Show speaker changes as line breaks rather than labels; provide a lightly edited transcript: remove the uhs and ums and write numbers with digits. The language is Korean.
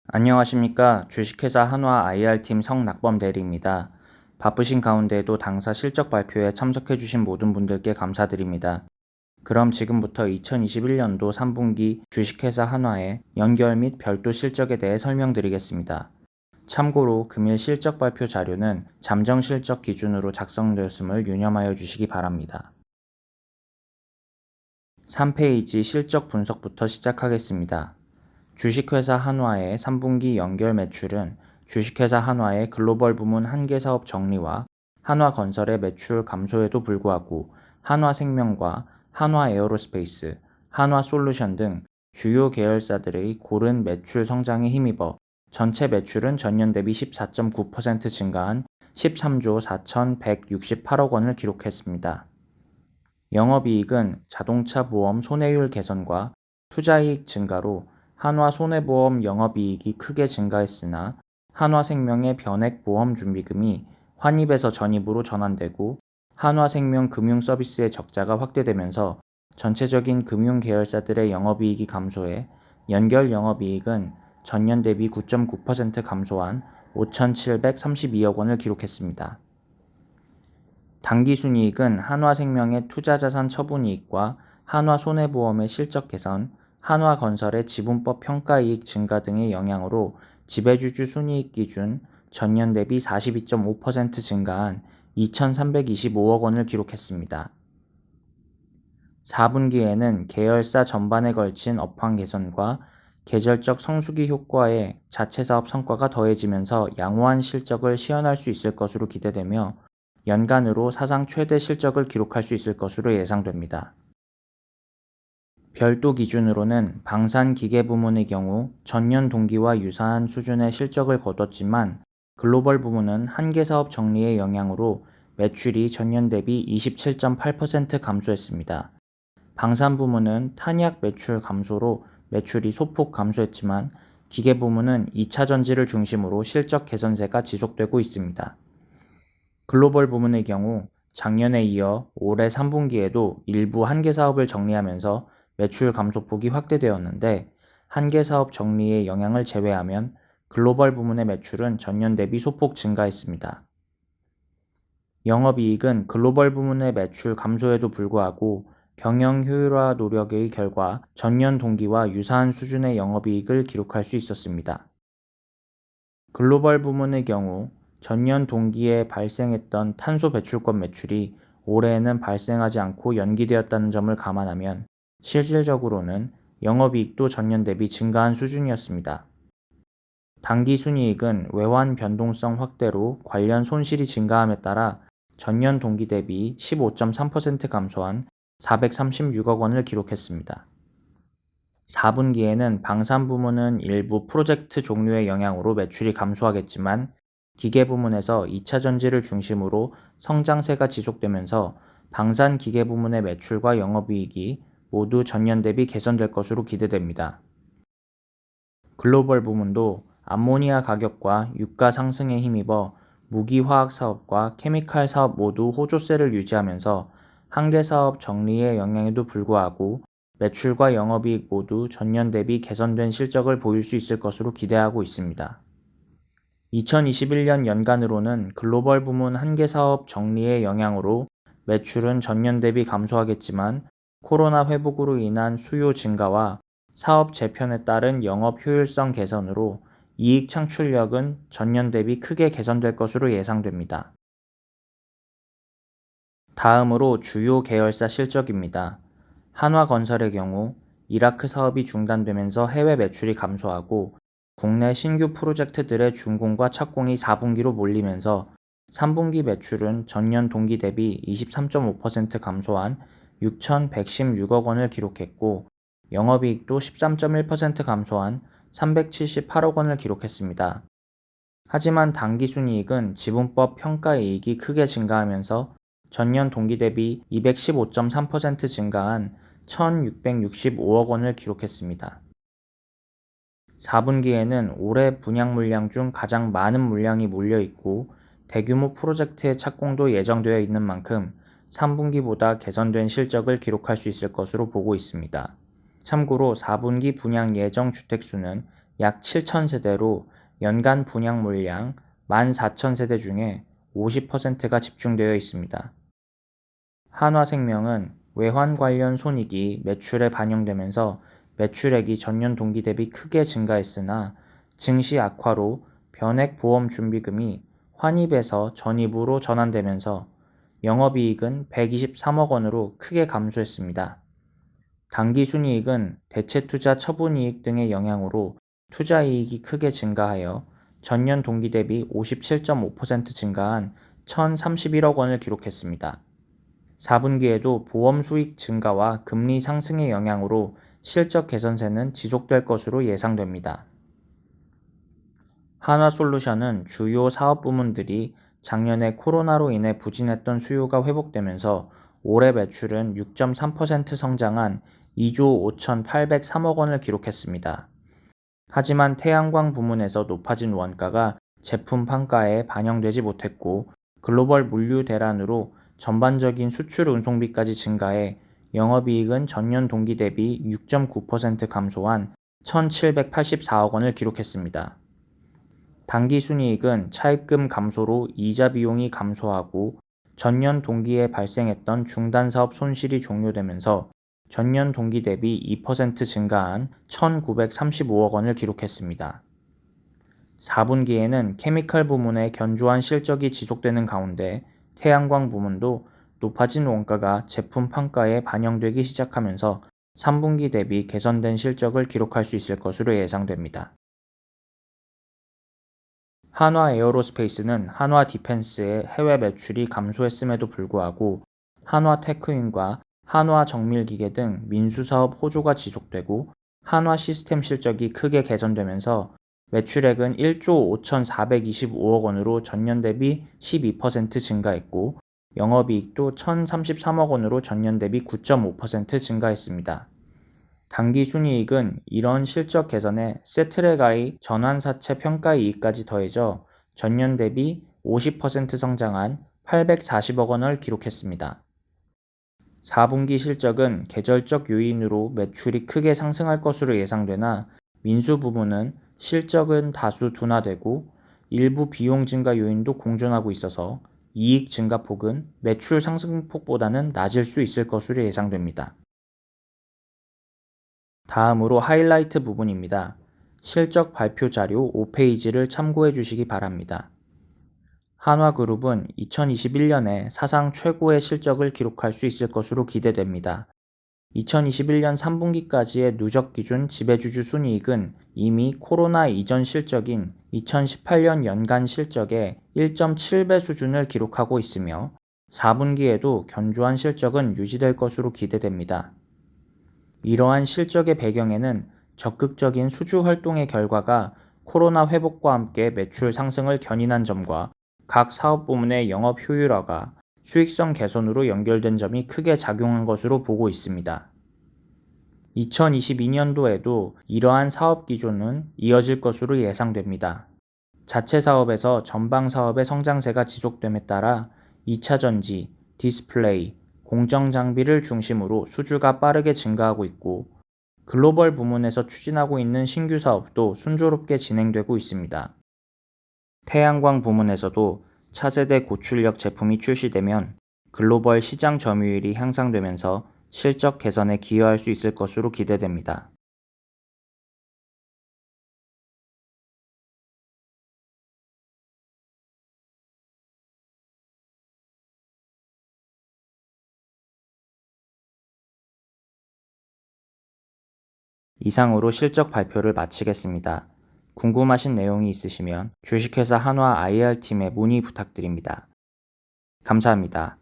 안녕하십니까. 주식회사 한화 IR팀 성낙범 대리입니다. 바쁘신 가운데에도 당사 실적 발표에 참석해주신 모든 분들께 감사드립니다. 그럼 지금부터 2021년도 3분기 주식회사 한화의 연결 및 별도 실적에 대해 설명드리겠습니다. 참고로 금일 실적 발표 자료는 잠정 실적 기준으로 작성되었음을 유념하여 주시기 바랍니다. 3페이지 실적 분석부터 시작하겠습니다. 주식회사 한화의 3분기 연결 매출은 주식회사 한화의 글로벌 부문 한계 사업 정리와 한화건설의 매출 감소에도 불구하고 한화생명과 한화에어로스페이스, 한화솔루션 등 주요 계열사들의 고른 매출 성장에 힘입어 전체 매출은 전년 대비 14.9% 증가한 13조 4,168억 원을 기록했습니다. 영업이익은 자동차 보험 손해율 개선과 투자이익 증가로 한화손해보험 영업이익이 크게 증가했으나 한화생명의 변액보험준비금이 환입에서 전입으로 전환되고 한화생명 금융서비스의 적자가 확대되면서 전체적인 금융계열사들의 영업이익이 감소해 연결 영업이익은 전년 대비 9.9% 감소한 5,732억 원을 기록했습니다. 당기순이익은 한화생명의 투자자산 처분이익과 한화손해보험의 실적 개선, 한화건설의 지분법 평가이익 증가 등의 영향으로 지배주주 순이익 기준 전년 대비 42.5% 증가한 2,325억 원을 기록했습니다. 4분기에는 계열사 전반에 걸친 업황 개선과 계절적 성수기 효과에 자체사업 성과가 더해지면서 양호한 실적을 시현할 수 있을 것으로 기대되며 연간으로 사상 최대 실적을 기록할 수 있을 것으로 예상됩니다. 별도 기준으로는 방산기계 부문의 경우 전년 동기와 유사한 수준의 실적을 거뒀지만 글로벌 부문은 한계 사업 정리의 영향으로 매출이 전년 대비 27.8% 감소했습니다. 방산 부문은 탄약 매출 감소로 매출이 소폭 감소했지만 기계 부문은 2차 전지를 중심으로 실적 개선세가 지속되고 있습니다. 글로벌 부문의 경우 작년에 이어 올해 3분기에도 일부 한계 사업을 정리하면서 매출 감소폭이 확대되었는데 한계 사업 정리의 영향을 제외하면 글로벌 부문의 매출은 전년 대비 소폭 증가했습니다. 영업이익은 글로벌 부문의 매출 감소에도 불구하고 경영 효율화 노력의 결과 전년 동기와 유사한 수준의 영업이익을 기록할 수 있었습니다. 글로벌 부문의 경우 전년 동기에 발생했던 탄소 배출권 매출이 올해에는 발생하지 않고 연기되었다는 점을 감안하면 실질적으로는 영업이익도 전년 대비 증가한 수준이었습니다. 당기순이익은 외환 변동성 확대로 관련 손실이 증가함에 따라 전년 동기 대비 15.3% 감소한 436억 원을 기록했습니다. 4분기에는 방산 부문은 일부 프로젝트 종료의 영향으로 매출이 감소하겠지만 기계 부문에서 2차 전지를 중심으로 성장세가 지속되면서 방산 기계 부문의 매출과 영업이익이 모두 전년 대비 개선될 것으로 기대됩니다. 글로벌 부문도 암모니아 가격과 유가 상승에 힘입어 무기화학 사업과 케미칼 사업 모두 호조세를 유지하면서 한계 사업 정리의 영향에도 불구하고 매출과 영업이익 모두 전년 대비 개선된 실적을 보일 수 있을 것으로 기대하고 있습니다. 2021년 연간으로는 글로벌 부문 한계 사업 정리의 영향으로 매출은 전년 대비 감소하겠지만 코로나 회복으로 인한 수요 증가와 사업 재편에 따른 영업 효율성 개선으로 이익 창출력은 전년 대비 크게 개선될 것으로 예상됩니다. 다음으로 주요 계열사 실적입니다. 한화건설의 경우 이라크 사업이 중단되면서 해외 매출이 감소하고 국내 신규 프로젝트들의 준공과 착공이 4분기로 몰리면서 3분기 매출은 전년 동기 대비 23.5% 감소한 6,116억 원을 기록했고 영업이익도 13.1% 감소한 378억 원을 기록했습니다. 하지만 당기순이익은 지분법 평가이익이 크게 증가하면서 전년 동기 대비 215.3% 증가한 1,665억 원을 기록했습니다. 4분기에는 올해 분양 물량 중 가장 많은 물량이 몰려있고 대규모 프로젝트의 착공도 예정되어 있는 만큼 3분기보다 개선된 실적을 기록할 수 있을 것으로 보고 있습니다. 참고로 4분기 분양 예정 주택수는 약 7,000세대로 연간 분양 물량 14,000세대 중에 50%가 집중되어 있습니다. 한화생명은 외환 관련 손익이 매출에 반영되면서 매출액이 전년 동기 대비 크게 증가했으나 증시 악화로 변액보험준비금이 환입에서 전입으로 전환되면서 영업이익은 123억 원으로 크게 감소했습니다. 당기순이익은 대체투자 처분이익 등의 영향으로 투자이익이 크게 증가하여 전년 동기 대비 57.5% 증가한 1,031억 원을 기록했습니다. 4분기에도 보험 수익 증가와 금리 상승의 영향으로 실적 개선세는 지속될 것으로 예상됩니다. 한화솔루션은 주요 사업 부문들이 작년에 코로나로 인해 부진했던 수요가 회복되면서 올해 매출은 6.3% 성장한 2조 5,803억 원을 기록했습니다. 하지만 태양광 부문에서 높아진 원가가 제품 판가에 반영되지 못했고 글로벌 물류 대란으로 전반적인 수출 운송비까지 증가해 영업이익은 전년 동기 대비 6.9% 감소한 1,784억 원을 기록했습니다. 당기순이익은 차입금 감소로 이자 비용이 감소하고 전년 동기에 발생했던 중단사업 손실이 종료되면서 전년 동기 대비 2% 증가한 1,935억 원을 기록했습니다. 4분기에는 케미칼 부문의 견조한 실적이 지속되는 가운데 태양광 부문도 높아진 원가가 제품 판가에 반영되기 시작하면서 3분기 대비 개선된 실적을 기록할 수 있을 것으로 예상됩니다. 한화에어로스페이스는 한화디펜스의 해외 매출이 감소했음에도 불구하고 한화테크윈과 한화정밀기계 등 민수사업 호조가 지속되고 한화시스템 실적이 크게 개선되면서 매출액은 1조 5,425억 원으로 전년 대비 12% 증가했고 영업이익도 1,033억 원으로 전년 대비 9.5% 증가했습니다. 당기순이익은 이런 실적 개선에 세트랙아이 전환사채 평가이익까지 더해져 전년 대비 50% 성장한 840억 원을 기록했습니다. 4분기 실적은 계절적 요인으로 매출이 크게 상승할 것으로 예상되나 민수 부문은 실적은 다수 둔화되고 일부 비용 증가 요인도 공존하고 있어서 이익 증가폭은 매출 상승폭보다는 낮을 수 있을 것으로 예상됩니다. 다음으로 하이라이트 부분입니다. 실적 발표 자료 5페이지를 참고해 주시기 바랍니다. 한화그룹은 2021년에 사상 최고의 실적을 기록할 수 있을 것으로 기대됩니다. 2021년 3분기까지의 누적 기준 지배주주 순이익은 이미 코로나 이전 실적인 2018년 연간 실적의 1.7배 수준을 기록하고 있으며 4분기에도 견조한 실적은 유지될 것으로 기대됩니다. 이러한 실적의 배경에는 적극적인 수주 활동의 결과가 코로나 회복과 함께 매출 상승을 견인한 점과 각 사업 부문의 영업 효율화가 수익성 개선으로 연결된 점이 크게 작용한 것으로 보고 있습니다. 2022년도에도 이러한 사업 기조는 이어질 것으로 예상됩니다. 자체 사업에서 전방 사업의 성장세가 지속됨에 따라 2차 전지, 디스플레이, 공정 장비를 중심으로 수주가 빠르게 증가하고 있고 글로벌 부문에서 추진하고 있는 신규 사업도 순조롭게 진행되고 있습니다. 태양광 부문에서도 차세대 고출력 제품이 출시되면 글로벌 시장 점유율이 향상되면서 실적 개선에 기여할 수 있을 것으로 기대됩니다. 이상으로 실적 발표를 마치겠습니다. 궁금하신 내용이 있으시면 주식회사 한화 IR팀에 문의 부탁드립니다. 감사합니다.